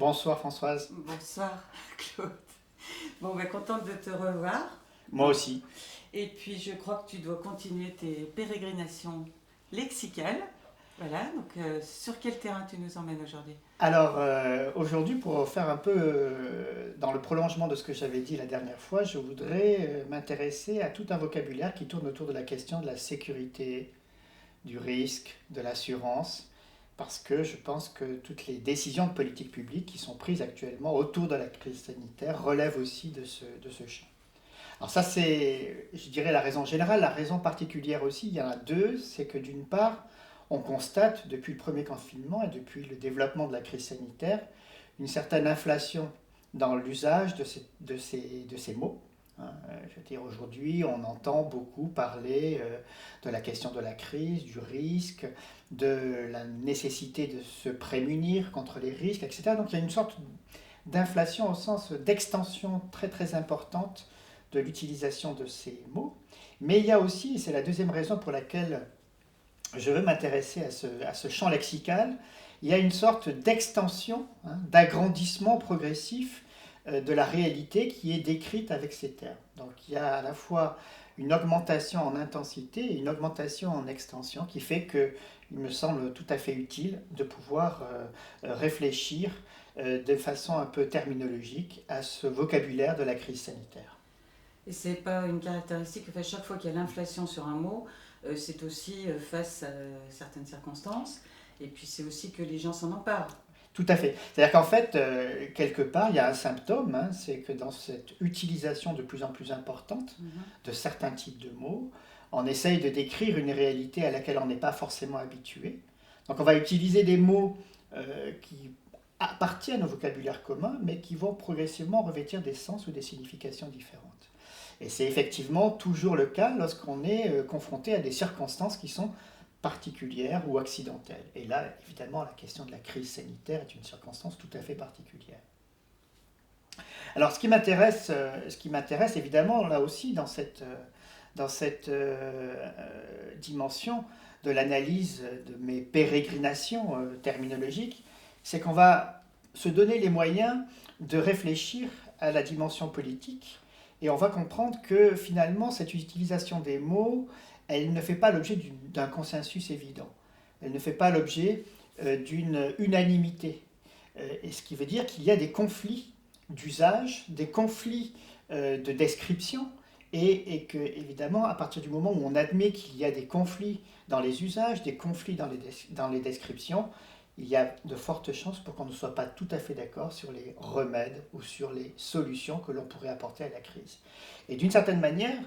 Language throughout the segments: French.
Bonsoir Françoise. Bonsoir Claude. Bon, contente de te revoir. Moi aussi. Et puis je crois que tu dois continuer tes pérégrinations lexicales. Voilà, donc sur quel terrain tu nous emmènes aujourd'hui? Alors aujourd'hui, pour faire un peu dans le prolongement de ce que j'avais dit la dernière fois, je voudrais m'intéresser à tout un vocabulaire qui tourne autour de la question de la sécurité, du risque, de l'assurance, parce que je pense que toutes les décisions de politique publique qui sont prises actuellement autour de la crise sanitaire relèvent aussi de ce champ. Alors ça c'est, je dirais, la raison générale. La raison particulière aussi, il y en a deux, c'est que d'une part, on constate depuis le premier confinement et depuis le développement de la crise sanitaire une certaine inflation dans l'usage de ces mots. Je veux dire, aujourd'hui, on entend beaucoup parler de la question de la crise, du risque, de la nécessité de se prémunir contre les risques, etc. Donc il y a une sorte d'inflation au sens d'extension très très importante de l'utilisation de ces mots. Mais il y a aussi, et c'est la deuxième raison pour laquelle je veux m'intéresser à ce champ lexical, il y a une sorte d'extension, d'agrandissement progressif de la réalité qui est décrite avec ces termes. Donc il y a à la fois une augmentation en intensité et une augmentation en extension qui fait qu'il me semble tout à fait utile de pouvoir réfléchir de façon un peu terminologique à ce vocabulaire de la crise sanitaire. Et c'est pas une caractéristique, enfin, chaque fois qu'il y a l'inflation sur un mot, c'est aussi face à certaines circonstances, et puis c'est aussi que les gens s'en emparent. Tout à fait. C'est-à-dire qu'en fait, quelque part, il y a un symptôme, c'est que dans cette utilisation de plus en plus importante de certains types de mots, on essaye de décrire une réalité à laquelle on n'est pas forcément habitué. Donc on va utiliser des mots qui appartiennent au vocabulaire commun, mais qui vont progressivement revêtir des sens ou des significations différentes. Et c'est effectivement toujours le cas lorsqu'on est confronté à des circonstances qui sont particulière ou accidentelle. Et là, évidemment, la question de la crise sanitaire est une circonstance tout à fait particulière. Alors, ce qui m'intéresse évidemment, là aussi, dans cette dimension de l'analyse de mes pérégrinations terminologiques, c'est qu'on va se donner les moyens de réfléchir à la dimension politique et on va comprendre que finalement, cette utilisation des mots, elle ne fait pas l'objet d'un consensus évident. Elle ne fait pas l'objet d'une unanimité. Et ce qui veut dire qu'il y a des conflits d'usage, des conflits de description, et que, évidemment, à partir du moment où on admet qu'il y a des conflits dans les usages, des conflits dans les descriptions, il y a de fortes chances pour qu'on ne soit pas tout à fait d'accord sur les remèdes ou sur les solutions que l'on pourrait apporter à la crise. Et d'une certaine manière,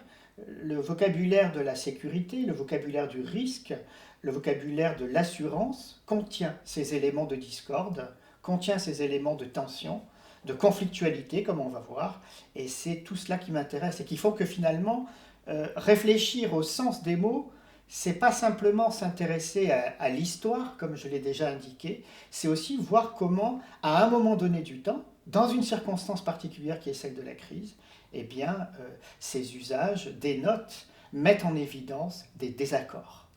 le vocabulaire de la sécurité, le vocabulaire du risque, le vocabulaire de l'assurance contient ces éléments de discorde, contient ces éléments de tension, de conflictualité, comme on va voir, et c'est tout cela qui m'intéresse, et qu'il faut que finalement, réfléchir au sens des mots, c'est pas simplement s'intéresser à l'histoire, comme je l'ai déjà indiqué, c'est aussi voir comment, à un moment donné du temps, dans une circonstance particulière qui est celle de la crise, eh bien, ces usages dénotent, mettent en évidence des désaccords.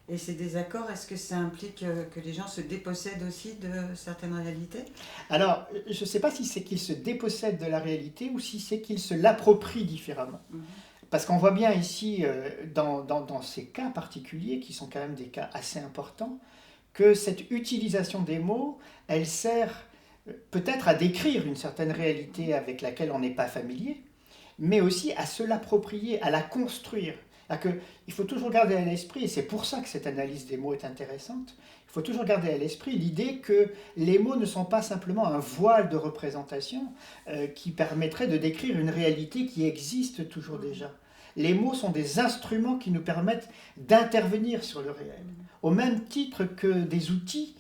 Et ces désaccords, est-ce que ça implique que les gens se dépossèdent aussi de certaines réalités? Alors, je ne sais pas si c'est qu'ils se dépossèdent de la réalité ou si c'est qu'ils se l'approprient différemment. Parce qu'on voit bien ici, dans ces cas particuliers, qui sont quand même des cas assez importants, que cette utilisation des mots, elle sert peut-être à décrire une certaine réalité avec laquelle on n'est pas familier, mais aussi à se l'approprier, à la construire. Il faut toujours garder à l'esprit, et c'est pour ça que cette analyse des mots est intéressante, il faut toujours garder à l'esprit l'idée que les mots ne sont pas simplement un voile de représentation qui permettrait de décrire une réalité qui existe toujours déjà. Les mots sont des instruments qui nous permettent d'intervenir sur le réel, au même titre que des outils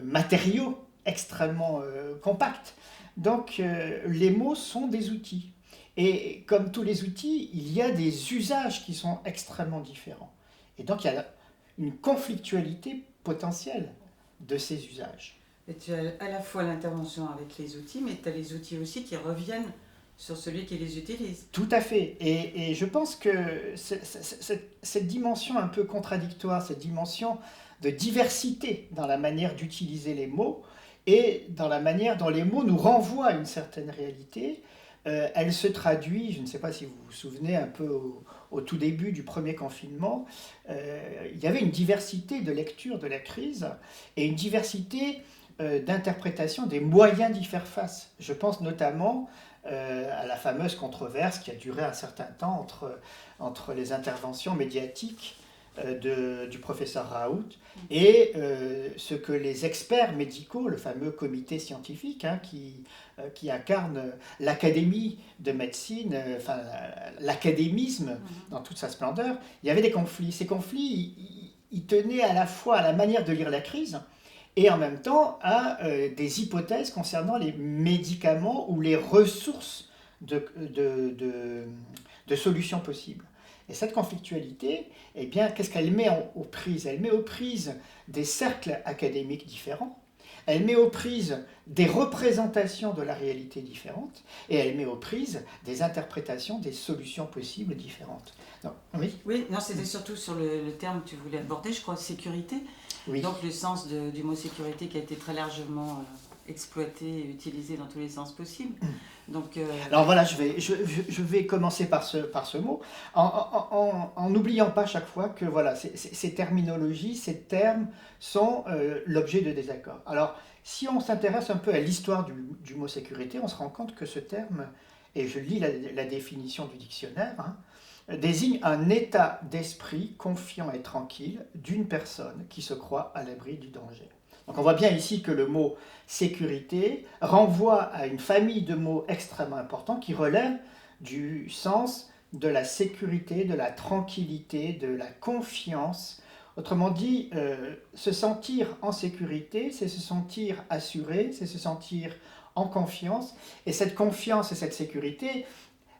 matériaux extrêmement compacts. Donc les mots sont des outils. Et comme tous les outils, il y a des usages qui sont extrêmement différents. Et donc il y a une conflictualité potentielle de ces usages. Et tu as à la fois l'intervention avec les outils, mais tu as les outils aussi qui reviennent sur celui qui les utilise. Tout à fait. Et je pense que cette dimension un peu contradictoire, cette dimension de diversité dans la manière d'utiliser les mots et dans la manière dont les mots nous renvoient à une certaine réalité, elle se traduit, je ne sais pas si vous vous souvenez un peu au tout début du premier confinement, il y avait une diversité de lecture de la crise et une diversité d'interprétation des moyens d'y faire face. Je pense notamment à la fameuse controverse qui a duré un certain temps entre les interventions médiatiques du professeur Raoult et ce que les experts médicaux, le fameux comité scientifique qui incarne l'académie de médecine, enfin l'académisme dans toute sa splendeur, il y avait des conflits. Ces conflits, ils tenaient à la fois à la manière de lire la crise et en même temps à des hypothèses concernant les médicaments ou les ressources de solutions possibles. Et cette conflictualité, eh bien, qu'est-ce qu'elle met aux prises? Elle met aux prises des cercles académiques différents, elle met aux prises des représentations de la réalité différentes, et elle met aux prises des interprétations des solutions possibles différentes. Donc, oui. Oui, non, c'était surtout sur le terme que tu voulais aborder, je crois, sécurité. Oui. Donc le sens du mot sécurité qui a été très largement exploité et utilisé dans tous les sens possibles. Donc, alors voilà, je vais commencer par ce mot, en n'oubliant pas chaque fois que voilà, ces terminologies, ces termes sont l'objet de désaccords. Alors, si on s'intéresse un peu à l'histoire du mot sécurité, on se rend compte que ce terme, et je lis la définition du dictionnaire, désigne un état d'esprit confiant et tranquille d'une personne qui se croit à l'abri du danger. Donc on voit bien ici que le mot sécurité renvoie à une famille de mots extrêmement importants qui relèvent du sens de la sécurité, de la tranquillité, de la confiance. Autrement dit, se sentir en sécurité, c'est se sentir assuré, c'est se sentir en confiance. Et cette confiance et cette sécurité,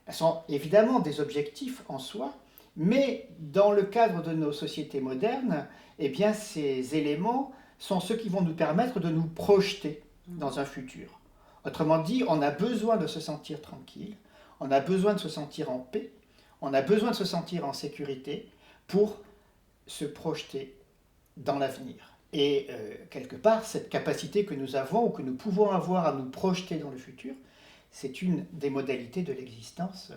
elles sont évidemment des objectifs en soi, mais dans le cadre de nos sociétés modernes, eh bien, ces éléments sont ceux qui vont nous permettre de nous projeter dans un futur. Autrement dit, on a besoin de se sentir tranquille, on a besoin de se sentir en paix, on a besoin de se sentir en sécurité pour se projeter dans l'avenir. Et quelque part, cette capacité que nous avons ou que nous pouvons avoir à nous projeter dans le futur, c'est une des modalités de l'existence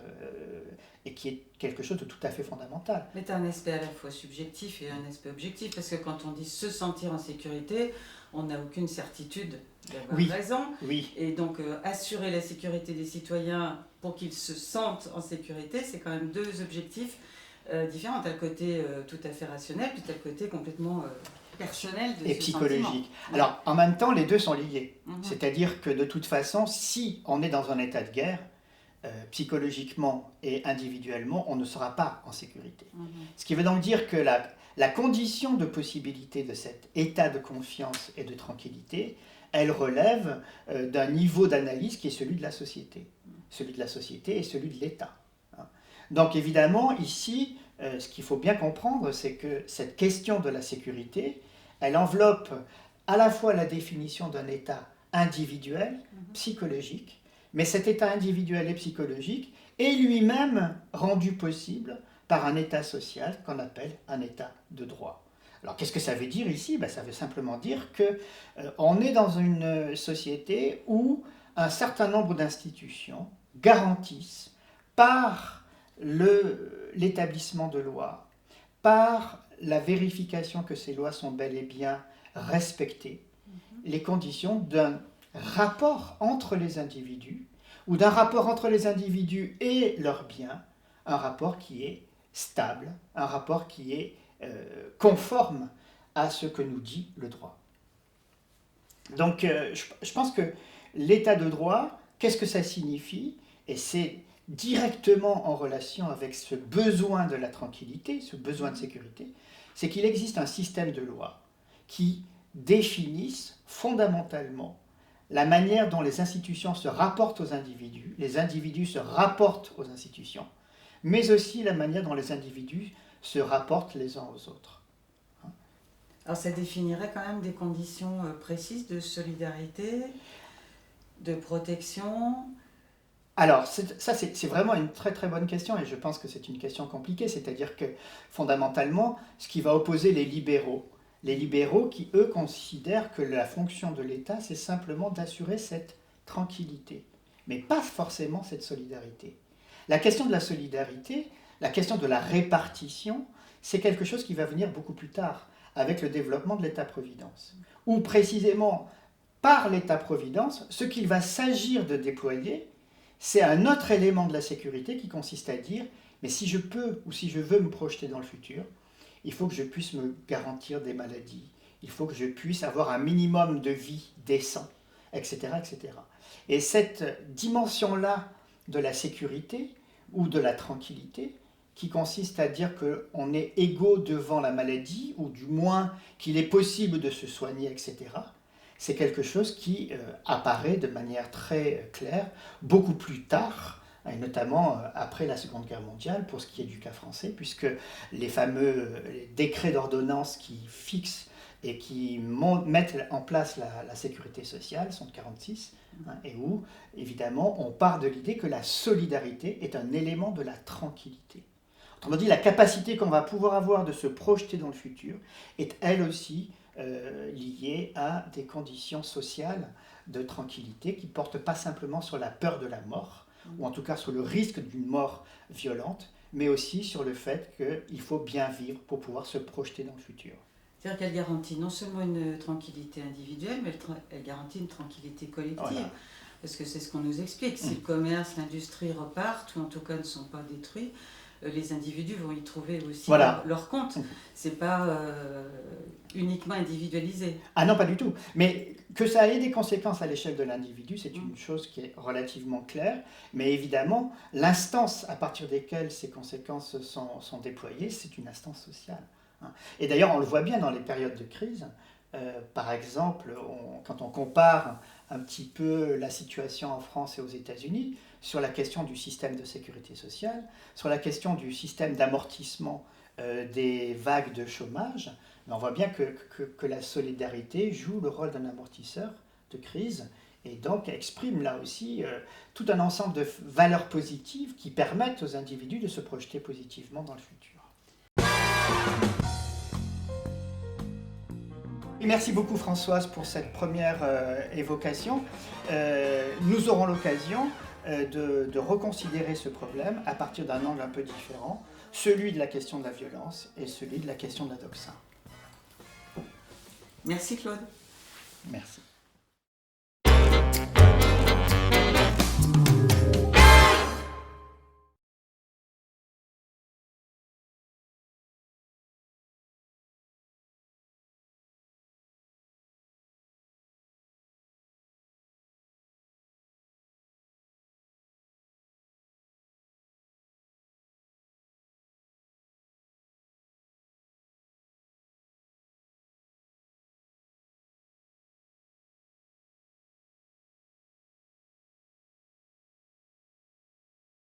et qui est quelque chose de tout à fait fondamental. Mais tu as un aspect à la fois subjectif et un aspect objectif, parce que quand on dit se sentir en sécurité, on n'a aucune certitude d'avoir raison. Oui. Et donc assurer la sécurité des citoyens pour qu'ils se sentent en sécurité, c'est quand même deux objectifs différents. Tu as le côté tout à fait rationnel, puis tu as le côté complètement personnel de et psychologique. Alors, en même temps, les deux sont liés. C'est-à-dire que de toute façon, si on est dans un état de guerre, psychologiquement et individuellement, on ne sera pas en sécurité. Ce qui veut donc dire que la condition de possibilité de cet état de confiance et de tranquillité, elle relève d'un niveau d'analyse qui est celui de la société. Celui de la société et celui de l'État. Donc évidemment, ici, ce qu'il faut bien comprendre, c'est que cette question de la sécurité, elle enveloppe à la fois la définition d'un état individuel, psychologique, mais cet état individuel et psychologique est lui-même rendu possible par un état social qu'on appelle un état de droit. Alors qu'est-ce que ça veut dire ici? Ça veut simplement dire qu'on est dans une société où un certain nombre d'institutions garantissent par l'établissement de lois, par la vérification que ces lois sont bel et bien respectées, les conditions d'un rapport entre les individus, ou d'un rapport entre les individus et leurs biens, un rapport qui est stable, un rapport qui est conforme à ce que nous dit le droit. Donc je pense que l'état de droit, qu'est-ce que ça signifie? Et c'est directement en relation avec ce besoin de la tranquillité, ce besoin de sécurité, c'est qu'il existe un système de lois qui définissent fondamentalement la manière dont les institutions se rapportent aux individus, les individus se rapportent aux institutions, mais aussi la manière dont les individus se rapportent les uns aux autres. Alors ça définirait quand même des conditions précises de solidarité, de protection, Alors, c'est vraiment une très très bonne question et je pense que c'est une question compliquée. C'est-à-dire que fondamentalement, ce qui va opposer les libéraux qui, eux, considèrent que la fonction de l'État, c'est simplement d'assurer cette tranquillité, mais pas forcément cette solidarité. La question de la solidarité, la question de la répartition, c'est quelque chose qui va venir beaucoup plus tard, avec le développement de l'État-providence. Où précisément, par l'État-providence, ce qu'il va s'agir de déployer, c'est un autre élément de la sécurité qui consiste à dire, mais si je peux ou si je veux me projeter dans le futur, il faut que je puisse me garantir des maladies, il faut que je puisse avoir un minimum de vie décent, etc. etc. Et cette dimension-là de la sécurité ou de la tranquillité, qui consiste à dire qu'on est égaux devant la maladie, ou du moins qu'il est possible de se soigner, etc., c'est quelque chose qui apparaît de manière très claire beaucoup plus tard, et notamment après la Seconde Guerre mondiale, pour ce qui est du cas français, puisque les fameux décrets d'ordonnance qui fixent et qui mettent en place la sécurité sociale sont de 1946, et où, évidemment, on part de l'idée que la solidarité est un élément de la tranquillité. Autrement dit, la capacité qu'on va pouvoir avoir de se projeter dans le futur est elle aussi liée à des conditions sociales de tranquillité qui ne portent pas simplement sur la peur de la mort, ou en tout cas sur le risque d'une mort violente, mais aussi sur le fait qu'il faut bien vivre pour pouvoir se projeter dans le futur. C'est-à-dire qu'elle garantit non seulement une tranquillité individuelle, mais elle garantit une tranquillité collective. Voilà. Parce que c'est ce qu'on nous explique. Si le commerce, l'industrie repartent, ou en tout cas ne sont pas détruits, les individus vont y trouver aussi leur compte. C'est pas uniquement individualisé. Ah non, pas du tout. Mais que ça ait des conséquences à l'échelle de l'individu, c'est une chose qui est relativement claire. Mais évidemment, l'instance à partir desquelles ces conséquences sont déployées, c'est une instance sociale. Et d'ailleurs, on le voit bien dans les périodes de crise. Par exemple, quand on compare un petit peu la situation en France et aux États-Unis sur la question du système de sécurité sociale, sur la question du système d'amortissement des vagues de chômage, on voit bien que la solidarité joue le rôle d'un amortisseur de crise et donc exprime là aussi tout un ensemble de valeurs positives qui permettent aux individus de se projeter positivement dans le futur. Merci beaucoup Françoise pour cette première évocation. Nous aurons l'occasion de reconsidérer ce problème à partir d'un angle un peu différent, celui de la question de la violence et celui de la question de la doxa. Merci Claude. Merci.